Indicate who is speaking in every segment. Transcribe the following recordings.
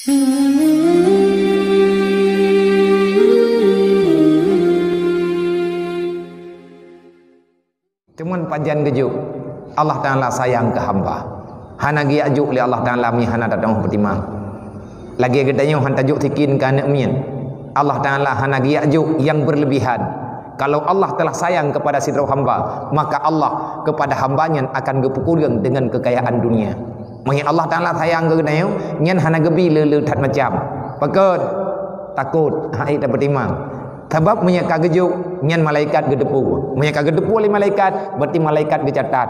Speaker 1: Cuman panjang gejuk Allah Ta'ala sayang ke hamba. Hana gi ajuk li Allah Ta'ala mi hana datang pertimang. Lagi gedanya han tajuk tikin ke anak mian. Allah Ta'ala hana gi ajuk yang berlebihan. Kalau Allah telah sayang kepada sidra hamba, maka Allah kepada hambanya akan gepukurang dengan kekayaan dunia. Mungkin Allah Ta'ala sayang ke gedanya, nyan hana gebi lele tat macam. Pakut takut hai tak pertimang. Sebab menyeka gejuk nyan malaikat gedepu. Menyeka gedepu oleh malaikat berarti malaikat gecatat.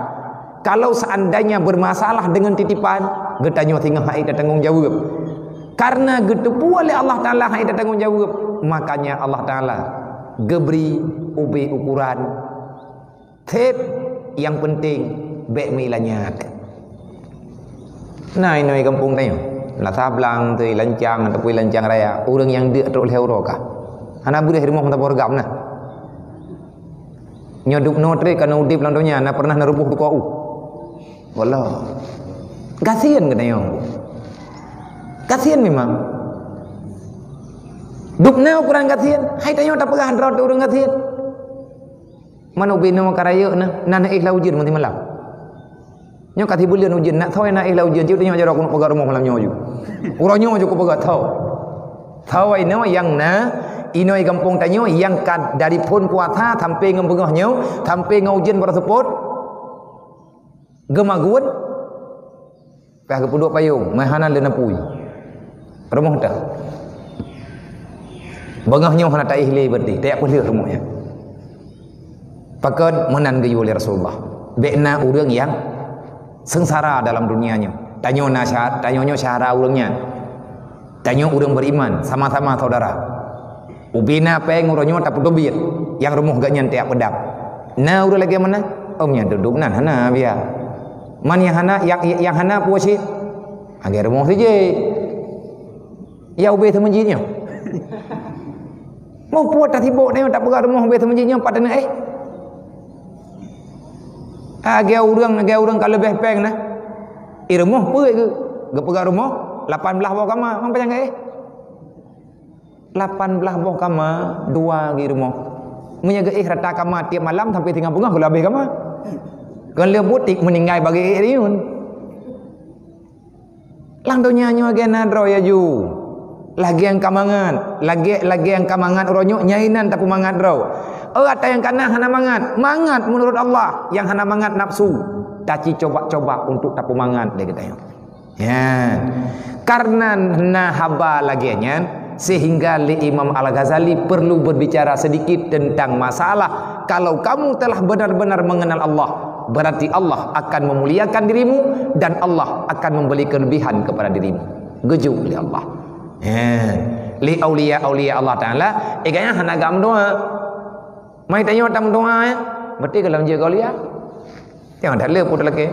Speaker 1: Kalau seandainya bermasalah dengan titipan, getanya tinggal hai tak tanggung jawab. Karena gedepu oleh Allah Ta'ala hai tak tanggung jawab, makanya Allah Ta'ala geberi ubi ukuran tip yang penting bek milanya. Nah ini kampung tanya lah sablang tu lancang ataupun lancang raya orang yang dia terus lewat kah? Anak boleh rumah mata borgam nah. Nyoduk notri kana udip landonya na pernah narubuh du kau. Wallah. Kasihan katanya. Kasihan memang. Dupna kurang kasihan. Hai tanya tak pegang rot urang kasihan. Mana ubina makaraya na nana ikhla ujian mesti malam. Nyo kati bulian ujian nak tahu na ikhla ujian ciu tanya jara aku nak pegang rumah malam nyo ju. Urang nyo ju ko pegang tahu. Tahu ai no yang na inoi kampung tanyo yang kad dari pun puasa sampai ngembengahnya sampai ngaujian tersebut gemaguan pah kepuduk payung mahana lenapui rumah dah bengahnya hana tak ihli berarti tak boleh rumahnya pakat menan gayu oleh Rasulullah bekna urang yang sengsara dalam dunianya tanyo nasihat tanyonyo syahara urangnya tanyo urang beriman sama-sama saudara. Ubina peng uronyo tak pedobit yang rumah gak nyantek pedap. Nah udah lagi mana? Omnya duduk nan hana biar. Man yang hana yang hana puasi. Agar rumah saja. Ya ubi temenjinya. Mau puat tak tibuk ni tak pegang rumah ubi temenjinya padana Agar orang kalau lebih peng nah. Rumah apa ke? Gak pegang rumah 18 bawa kamar. Mang panjang 18 boh kama 2 di rumah. Menjaga rata kama tiap malam sampai tinggal bunga kalau habis kama. Kalau butik meninggal bagi riun. Langdonya nyo agen nadro ya ju. Lagi yang kamangan, lagi yang kamangan uronyo nyainan tapi mangat ro. Ada yang kana hana mangat menurut Allah, yang hana mangat nafsu. Taci coba-coba untuk tapu mangat dia kata. Ya. Karena nahaba laginya sehingga Imam Al-Ghazali perlu berbicara sedikit tentang masalah kalau kamu telah benar-benar mengenal Allah berarti Allah akan memuliakan dirimu dan Allah akan memberi kelebihan kepada dirimu. Gejuk oleh Allah. Li aulia Allah Ta'ala kayaknya hana gam doa. Mai tanya tam doa ya. Berarti kalau menjaga aulia jangan dah leput lagi.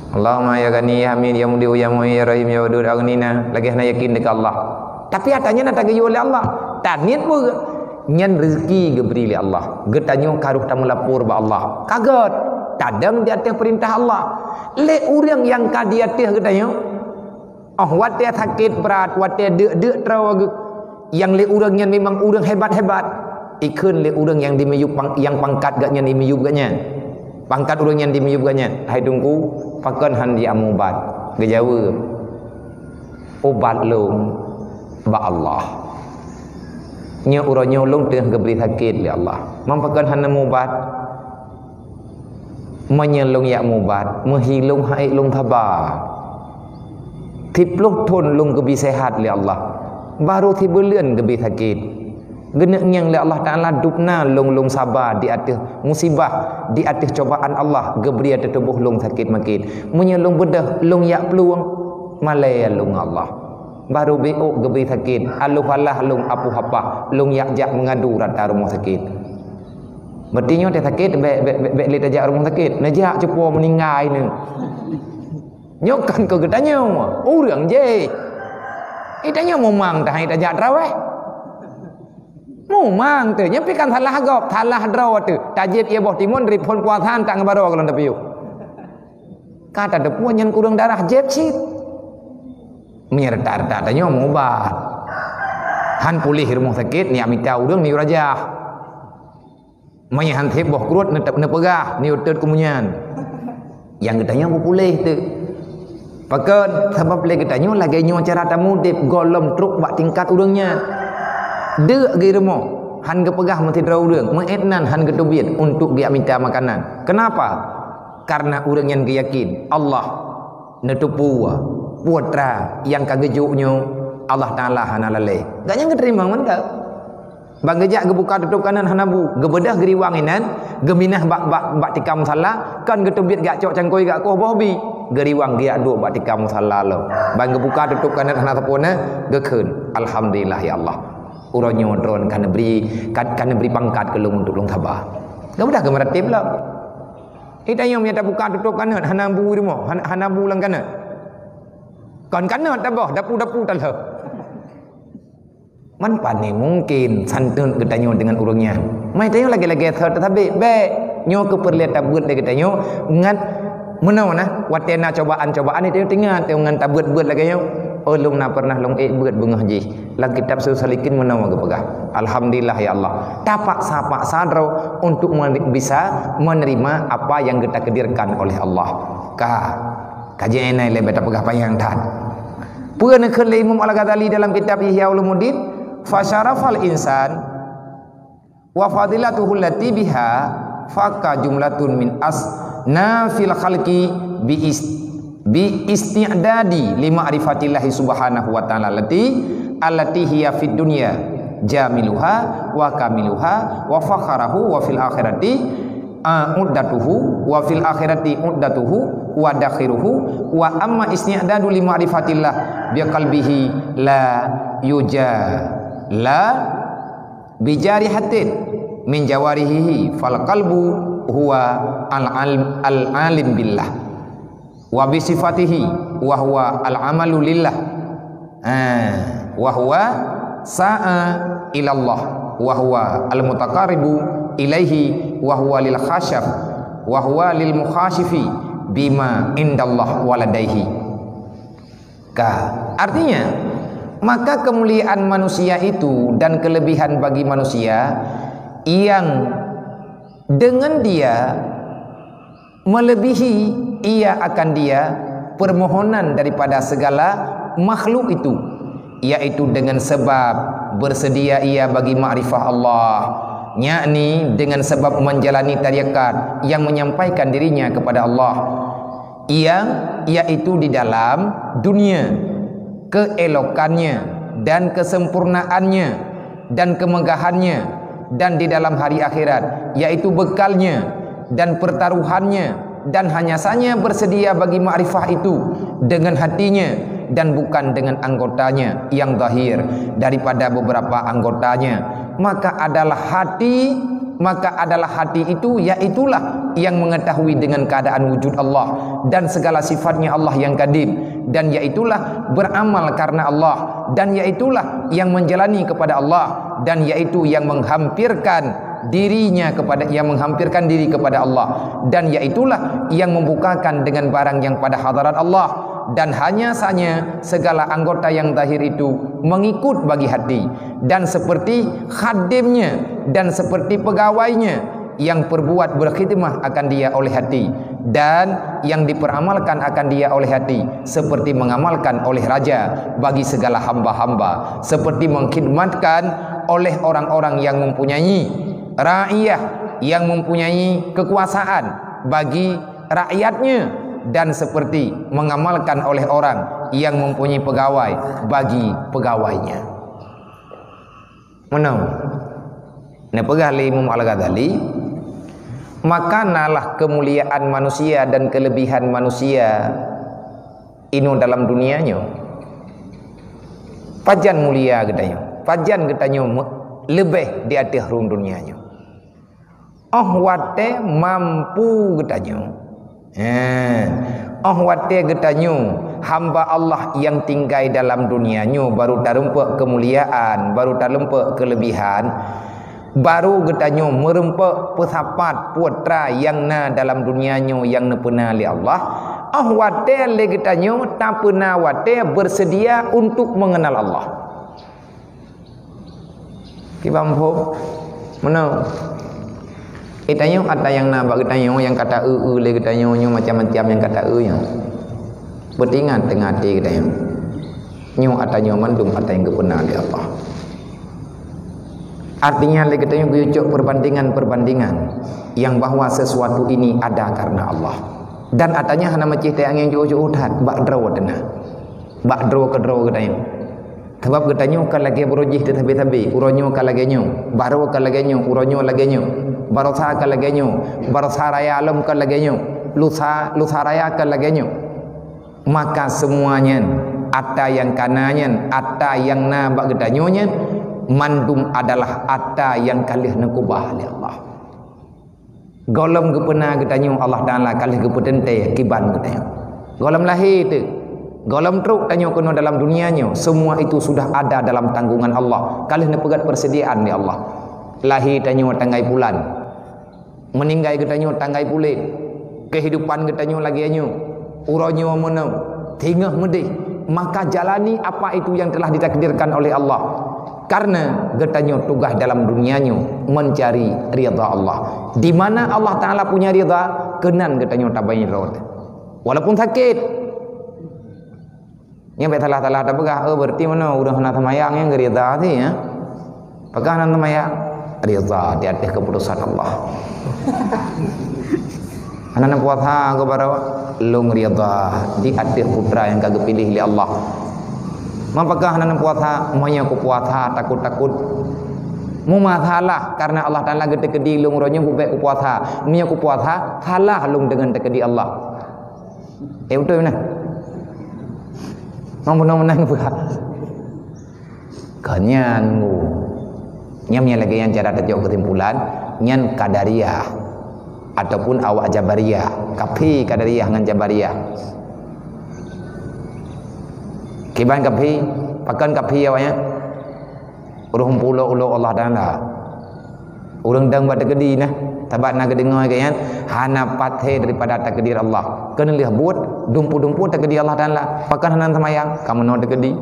Speaker 1: Allahumma ya Ghani ya Hamid ya Mudi ya Mu'in ya Rahim ya Wadud aghnina lagi hana yakin dekat Allah. Tapi hatanya nak gayu oleh Allah. Tanit pun nyan rezeki geberi oleh Allah. Getanyo karuh tamu lapor ba Allah. Kaget. Tadam di atas perintah Allah. Le orang yang ka di atas getanyo. Wat dia sakit berat, wat dia dek terau yang le orang yang memang orang hebat-hebat. Ikun le orang yang dimeyup yang pangkat gaknya dimeyup gaknya. Pangkat orang yang dimeyup gaknya. Hai tunggu pakan han dia amubat. Gejawa. Obat long ba Allah. Nya uronyo long tengah geberi sakit li Allah. Mampakan han amubat. Menyelong ya amubat, menghilung hai long thabar. Tipluh tun lung gebi sehat li Allah. Baru tibulian gebi sakit. Genek yang li Allah Ta'ala dupna lung sabar di atas musibah, di atas cobaan Allah geberi atas tubuh lung sakit makin. Menyelong bedah lung yak peluang malaya lung Allah. Baru beok gebi sakit. Aluh Allah lung apu hapah lung yak jak mengadu rata rumah sakit. Bertinya dia sakit be li tajak rumah sakit. Najak cepo meninggal ni. Nyokan ke getanya orang je. Itanya memang dah tajak terawih. Memang tu nya pikan salah gop, salah draw tu. Tajib ia boh timun dari pon puasan tak ngabaro kalau ndak piu. Kata depu nyen kurang darah jeb sit. menyerta tanya mengobat han pulih rumah sakit ni amita urang ni rajah mai han thep boh kurut ne pegah ni utet kemunyan yang katanya pulih tu pakan sebab lagi katanya lagi nyo cara tamu dip golom truk bak tingkat urangnya deuk ge rumah han ke pegah mesti draw urang mengetnan han ke tubiat untuk dia minta makanan kenapa karena urang yang yakin Allah netupu putra yang kagejuknya Allah Ta'ala hanalale gak yang keterima mantap bang gejak gebuka tutup kanan hanabu gebedah geriwang inan geminah bak tikam salah kan getubit gak cok cangkoi gak koh bohbi geriwang dia duk bak tikam salah lo bang gebuka tutup kanan hanapona gekeun alhamdulillah ya Allah uronyo dron kana beri pangkat ke lung untuk lung tabah gebedah ke meratib lah itanya menyata buka tutup kanan hanabu rimo hanabu lang kanan kan kanan tabah dapu-dapu talah man pani mungkin santun ketanyo dengan urangnya mai tanyo lagi-lagi tetapi be nyo keperlihat tabut lagi tanyo ngat menau nah watena cobaan-cobaan itu tingat teu ngan tabut-but lagi nyo lum na pernah long beut bengah ji lang kitab salikin menau ge pegah alhamdulillah ya Allah tapak sapa sadro untuk bisa menerima apa yang kita kedirkan oleh Allah kajian ini lebih pegah payang tan pun keun Imam Al-Ghazali dalam kitab Ihya Ulumuddin fasyarafal insan wa fadilatuhu allati biha faka jumlatun min asnafil khalqi bi isti'dadi li ma'rifatillahi subhanahu wa ta'ala allati hiya fid dunya jamiluha wa kamiluha wa fakharahu wa fil akhirati uddatuhu wa fil akhirati uddatuhu wa dakhiruhu wa amma isti'dadu li ma'rifatillah bi qalbihi la la bijarihatin min jawarihi fal qalbu huwa al alim billah wa bi sifatihi wa huwa al amalu lillah wa huwa sa'a ila Allah wa huwa al mutaqarribu ilaihi wa huwa lil khashaf wa huwa lil mukhashifi bima indallah waladaihi artinya maka kemuliaan manusia itu dan kelebihan bagi manusia yang dengan dia melebihi ia akan dia permohonan daripada segala makhluk itu, yaitu dengan sebab bersedia ia bagi ma'rifah Allah, yakni dengan sebab menjalani tarikat yang menyampaikan dirinya kepada Allah, yang yaitu di dalam dunia keelokannya dan kesempurnaannya dan kemegahannya, dan di dalam hari akhirat yaitu bekalnya dan pertaruhannya, dan hanya saja bersedia bagi makrifah itu dengan hatinya dan bukan dengan anggotanya yang zahir daripada beberapa anggotanya. Maka adalah hati itu yaitulah yang mengetahui dengan keadaan wujud Allah dan segala sifatnya Allah yang kadim, dan yaitulah beramal karena Allah, dan yaitulah yang menjalani kepada Allah, dan yaitu yang menghampirkan diri kepada Allah, dan yaitulah yang membukakan dengan barang yang pada hadarat Allah, dan hanya saja segala anggota yang zahir itu mengikut bagi hati, dan seperti khadimnya dan seperti pegawainya yang berbuat berkhidmah akan dia oleh hati, dan yang diperamalkan akan dia oleh hati, seperti mengamalkan oleh raja bagi segala hamba-hamba, seperti mengkhidmatkan oleh orang-orang yang mempunyai rakyat, yang mempunyai kekuasaan bagi rakyatnya, dan seperti mengamalkan oleh orang yang mempunyai pegawai bagi pegawainya. Menang ne pegah Imam Al-Ghazali, maka nalah kemuliaan manusia dan kelebihan manusia inu dalam dunianya pajan mulia getanyo, pajan getanyo lebih di atas rung dunianya. Wate mampu getanyo, wate getanyo hamba Allah yang tinggal dalam dunianya baru tarumpa kemuliaan, baru tarumpa kelebihan, baru getanyo merempak pesapat putra yang na dalam dunianya yang nepena li Allah, wate le kita nyo tak pernah wate bersedia untuk mengenal Allah. Kibampo mana kita nyo ada yang nak bagi tanyo yang kata le kita nyo macam-macam yang kata nya bertingan tengah hati kita nyo ada nyo mandum ada yang kebenar di Allah. Artinya le kita nyo guyucuk perbandingan yang bahwa sesuatu ini ada karena Allah. Dan atanya hana macih te angin jauh-jauh utat bak draw dena. Bak draw ke draw katanya. Sebab katanya kan lagi berujih te tabi-tabi, uronyo kan lagi nyo, baro kan lagi nyo, uronyo lagi nyo, barosa kan lagi nyo, barosa raya alam kan lagi nyo, lusa raya kan lagi nyo. Maka semuanya ada yang kananya, ada yang na bak katanya mandum adalah ada yang kalih nakubah oleh Allah. Golom gepena katanya Allah Taala kalih gepetente kiban katanya. Golom lahir tu. Golom truk tanya kena dalam dunianya, semua itu sudah ada dalam tanggungan Allah. Kalih nepegat persediaan di Allah. Lahir tanya tanggai bulan. Meninggal katanya tanggai bulan. Kehidupan katanya lagi anyo. Uronyo mono. Tingah medih. Maka jalani apa itu yang telah ditakdirkan oleh Allah. Karena katanya tugas dalam dunianya mencari ridha Allah. Di mana Allah Taala punya ridha, kenan katanya tabain road. Walaupun sakit. Yang betalah-talah tak pegah, berarti mana udah nak semayang yang ridha tu ya. Pegah nak semayang ridha di atas keputusan Allah. Anak puasa ke barawa lung ridha di atas putra yang kagak pilih oleh Allah. Mapakah anak puasa monya ku puasa takut-takut mu masalah karena Allah Taala gede kedi lung ronya ku baik ku puasa monya ku puasa salah lung dengan tekedi Allah. Betul benar. Mau menang buka. Kanyan ngu. Nyamnya lagi yang cara tajuk kesimpulan nyan Qadariyah ataupun awak Jabariyah. Kapi Qadariyah dengan Jabariyah. Kiban kapi, pakan kapi awaknya. Urang pulau Allah Taala. Urang dang buat tegedi nah. Tabat nak dengar kan hana pathe daripada takdir Allah. Kena lihat buat dumpu-dumpu takdir Allah Taala. Pakan hanan semayang kamu no takdir.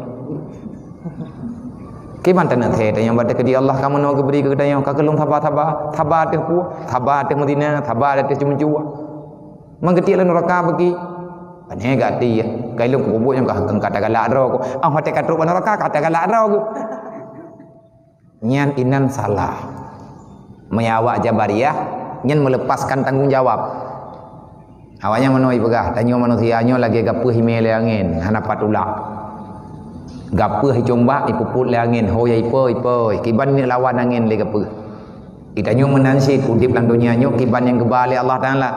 Speaker 1: Kiban tanah the yang buat takdir Allah kamu no beri ke katanya ka kelung thabah teh pu, thabah teh Madinah, thabah teh cuma-cuma. Manggetik lan neraka bagi. Ane gati ya. Kailung kubuk yang kata galak ro ko. Ah hote katru neraka kata galak ro ko. Nyan inan salah. Menyawak Jabariyah nyen melepaskan tanggungjawab. Awaknya menoi pegah tanyo manusianya lagi gapuh himele angin hana patulak. Gapuh combak ipuput le angin hoya ipo kiban ni lawan angin le gapuh. Itanyo menansi kudip lang dunianyo kiban yang gebale Allah Taala.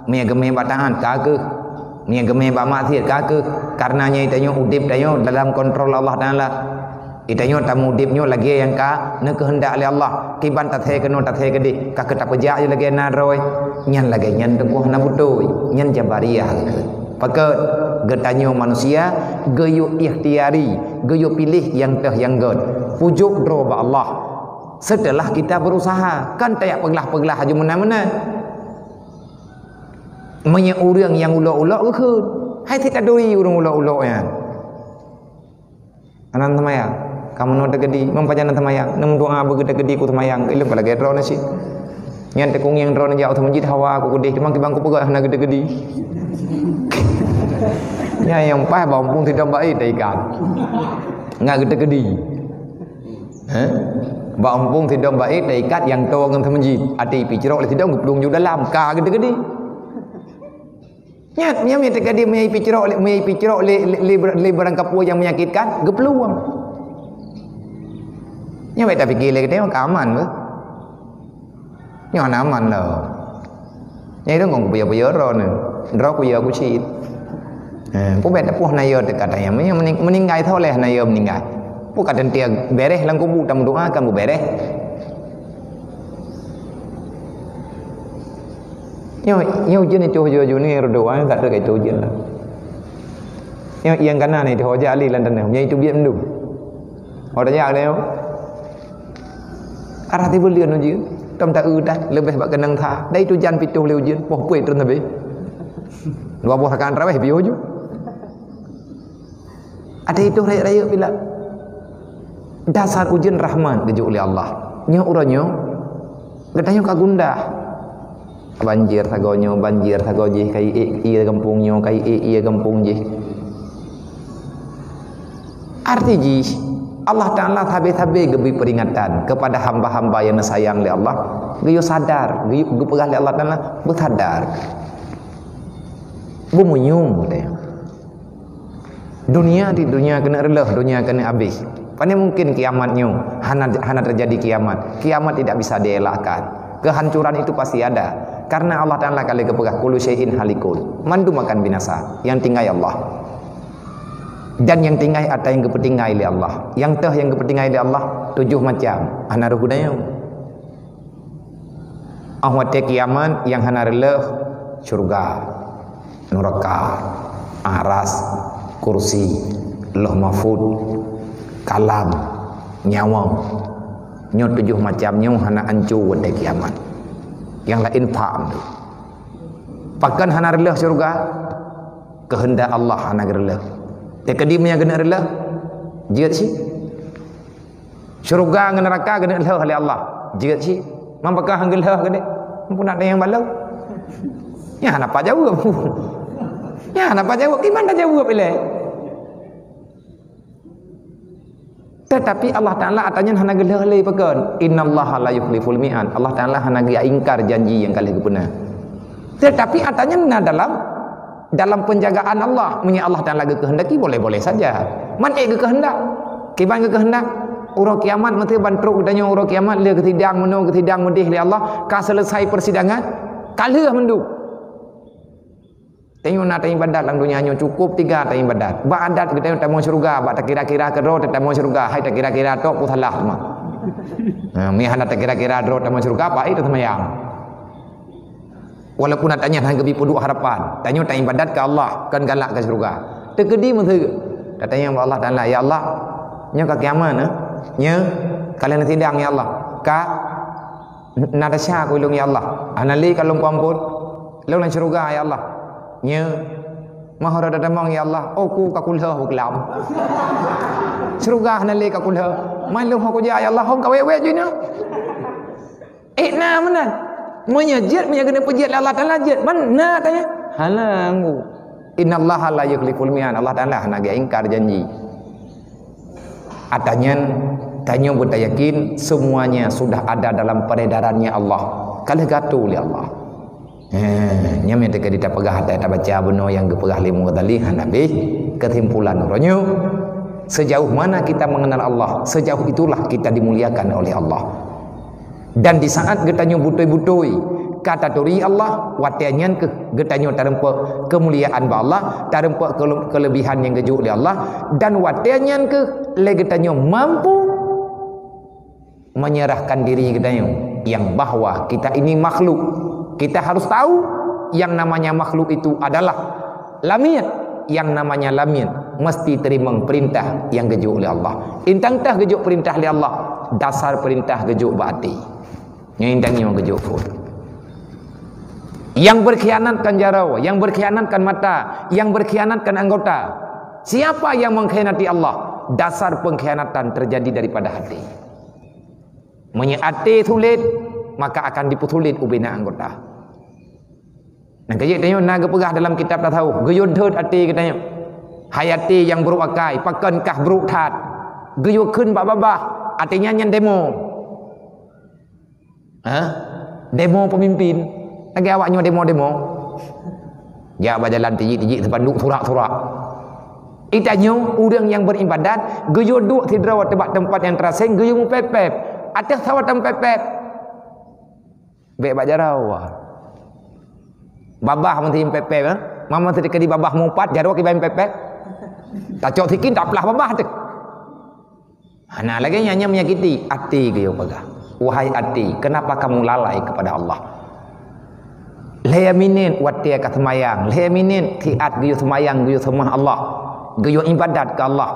Speaker 1: Mia geme bataan kageuh. Mia geme ba maksiat kageuh. Karenanya itanyo udip tanyo dalam kontrol Allah Taala. Itanyo tamu udipnyo lagi yang ka ne kehendak oleh Allah. Kiban tathe keno tathe gede ka ketap pejak je lagi na roy. Nyan lagi nyan tengkuh na butoi. Nyan Jabariyah. Pakat getanyo manusia geyu ikhtiari, geyu pilih yang teh yang god. Pujuk dro ba Allah. Setelah kita berusaha, kan tayak peglah-peglah aja mana-mana. Menya urang yang ulok-ulok ke. Hai tidak doi urang ulok-ulok ya. Anan temayang, kamu no tegedi, mempajan temayang, nem doa begitu tegedi ku temayang, ilmu lagi dro nasi. Nyan tekung yang dro jauh masjid hawa aku gede, cuma kibang ku pegah na gede-gede. Ya yang pah bampung tidak baik ikan. Ngak gede-gede. Bampung tidak baik ikat yang tua dengan masjid. Ati picirok le tidak nguplung ju dalam ka gede-gede. Nyat nya me tegedi me picirok le barang kapua yang menyakitkan gepluang. Nya baik tak fikir le gede aman ke? Nya aman lah. Nya itu ngong puya-puya ro ne. Ro puya ku cit. Puk bet puh na yo dekat ayam meninggal tholeh na yo meninggal. Puk kaden dia bereh lang kubu tam doa kamu bereh. Yo jen itu jo ni doa tak ada itu jen lah. Yo yang kanan ni ho ja ali lan tan ne itu biar mendung. Ora ja leo. Arah tiba lian je. Tam tak udah lebih bak kenang tha. Dai tu jan pitu leu jen poh puai terus nabe. 12 rakaat tarawih biar je. Ada itu raya-raya bila dasar ujian rahmat dijuk oleh Allah. Nya uranyo gedanya kagundah. Banjir sagonyo, banjir sagoje kai iya kampungnya, kai iya kampung je. Artinya Allah Ta'ala habis-habis gebui peringatan kepada hamba-hamba yang sayang oleh Allah. Geyo sadar, geyo gepegah oleh Allah Ta'ala, bersadar. Bumunyung katanya. Dunia kena relah, dunia kena habis. Pandai mungkin kiamatnya, hana terjadi kiamat. Kiamat tidak bisa dielakkan. Kehancuran itu pasti ada. Karena Allah Ta'ala kali kepegah kullu syai'in halikun. Mandu makan binasa. Yang tinggal Allah. Dan yang tinggal ada yang kepentingan oleh Allah. Yang teh yang kepentingan oleh Allah 7 macam. Hana rugudanya. Ahwate kiamat yang hana relah syurga, neraka, aras, kursi, loh mahfud, kalam, nyawa. Nyo 7 macamnya hana hancur pada kiamat. Yang lain faham tu. Pakan hana relah syurga, kehendak Allah hana relah. Tekadimnya kena relah, jiat si. Syurga dengan neraka kena relah oleh Allah, jiat si. Mampakah hang relah kena? Mampu nak ada yang balau. Ya nak apa jawab? Ya nak apa jawab? Gimana jawab bila? Tetapi Allah Ta'ala atanya hana gelah lagi pakan. Innallaha la yukhliful mi'ad. Allah Ta'ala hana dia ingkar janji yang kali kepena. Tetapi atanya dalam penjagaan Allah. Punya Allah Ta'ala kehendaki boleh-boleh saja. Man kehendak. Kiban kehendak. Urang kiamat mesti bantruk ditanya urang kiamat dia ketidang mendih li Allah. Ka selesai persidangan kalah mendu. Tengok nak tanya ibadat dalam dunia hanya cukup 3 tanya ibadat. Ba adat kita tak mau syurga, ba tak kira-kira ke ro tak mau syurga, hai tak kira-kira tok ku salah mah. Mi hana tak kira-kira ro tak mau syurga apa itu semayang. Walaupun nak tanya hang kebi puduk harapan, tanya ibadat ke Allah kan galak ke syurga. Tekedi mesti tanya Allah Taala, ya Allah, nya ka kiamat nya kalian sidang ya Allah. Ka nadasya ku ilung ya Allah. Anali kalung ampun. Long lan syurga ya Allah. Nya mahara dadamang ya Allah. Oh ku ka kulha kelam. Syurga anali ka kulha. Mai lu aku ya Allah hom ka we je nya. Na menan. Menyajat kena pejiat Allah Taala jat. Mana tanya? Halang. Innallaha la yukhliful mi'ad. Allah Taala nak ingkar janji. Atanya tanya bertayakin semuanya sudah ada dalam peredarannya Allah. Kalau gatu oleh Allah. Nyam yang dekat kita pegah hati kita baca benar yang kepegah limu tali hanabi kesimpulan orangnya sejauh mana kita mengenal Allah, sejauh itulah kita dimuliakan oleh Allah. Dan di saat getanya butoi-butoi kata duri Allah watianyan ke getanya tarempa kemuliaan ba Allah, tarempa kelebihan yang keju oleh Allah, dan watianyan ke le getanya mampu menyerahkan diri getanya yang bahwa kita ini makhluk. Kita harus tahu yang namanya makhluk itu adalah lamian, yang namanya lamian mesti terima perintah yang keju oleh Allah. Intang tah keju perintah oleh Allah, dasar perintah keju berarti yang intangnya keju pun. Yang berkhianatkan jarau, yang berkhianatkan mata, yang berkhianatkan anggota. Siapa yang mengkhianati Allah? Dasar pengkhianatan terjadi daripada hati. Hati sulit, maka akan diputulit ubina anggota. Nah, kaya tanya naga pegah dalam kitab tak tahu. Geyud hut hati katanya. Hayati yang buruk akai, pakankah buruk tat. Geyud kun babah, artinya nyan demo. Demo pemimpin. Lagi awaknya demo-demo. Ya berjalan tijik-tijik sepanduk surak-surak. Itanya orang yang beribadat, geyud duk tidra tempat yang terasing, geyud mu pepep. Atas sawatan pepep. Baik bajarau. Babah mesti pepep mama tadi kedi babah mumpat jarwa ki baim pepep. Tak cok sikin tak pelah babah tu. Hana lagi nyanyi menyakiti hati ke pegah. Wahai hati, kenapa kamu lalai kepada Allah? Leyaminin watia ka semayang, leyaminin tiat geyo semayang geyo semah Allah. Geyo ibadat ke Allah.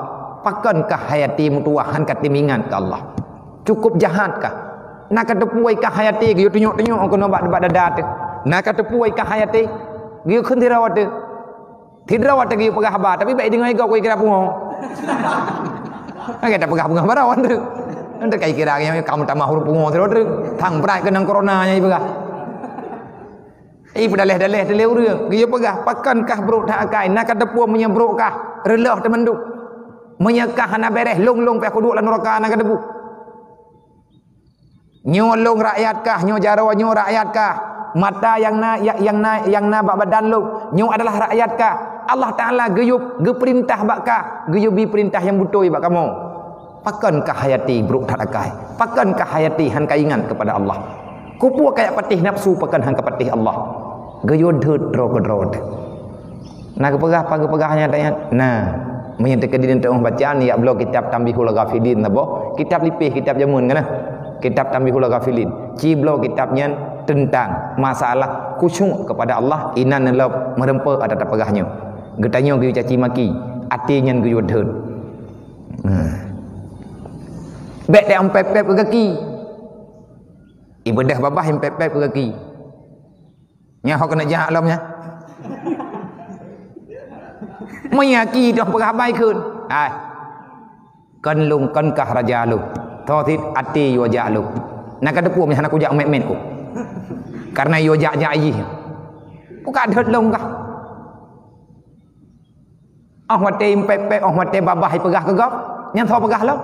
Speaker 1: Pakankah hayati mutuahan ka timingan ke Allah? Cukup jahat kah? Nak tepuai kah hayati geyo tunjuk-tunjuk kena bak debat dadat tu. Nak tepuai kah hayati? Dia kun tirawat tu. Tirawat tu dia pegah habar tapi baik dengar kau kira pungo. Kita pegah bunga barawan tu. Nanti kai kira yang kamu tak mahu pungo terus tu. Thang berai kena corona nya pegah. Pedaleh-daleh teleu dia. Dia pegah pakankah bruk tak akai nak depu menyebrukkah relah temenduk. Menyekah hana beres long-long pe aku duk lan neraka nak debu. Nyolong rakyatkah, nyo jarawa nyo rakyatkah? Mata yang na bak badan lu, nyo adalah rakyatkah? Allah Taala geyup geperintah bakkah? Geyubi perintah yang butoi bak kamu. Pakankah hayati bruk tak akai? Pakankah hayati han kaingan kepada Allah? Kupu kayak patih nafsu pakan han kapatih Allah. Geyod dro. Nak pegah-pegahnya tanya. Nah, menyatakan di dalam bacaan ya blog kitab Tambihul Ghafilin nabo. Kitab lipih, kitab jamun kana. Kitab Tambihul Ghafilin. Ciblo kitabnya tentang masalah khusyuk kepada Allah inan nelop merempa ada pegahnya. Getanya giu caci maki, atinya giu dheut. Bek dia empep-pep ke kaki. Ibadah babah empep-pep ke kaki. Nya hok kena jahat lomnya. Mayaki dah pegah bai keun. Ai. Kan lung kan kah raja lu. Thotit ati yo ja lu. Nak ada puak meh nak ujak met-met ku. Karena yo ja ayi. Ku ka dheut lung kah. Ah mate empep-pep, ah mate babah pegah ke gop. Nyang tho pegah lo.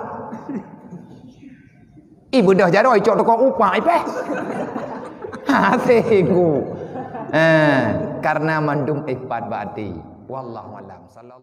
Speaker 1: Ibu dah jaroi cok toko upah ipeh. Hatiku. Karena mandum ifat ba'ati. Wallahu a'lam.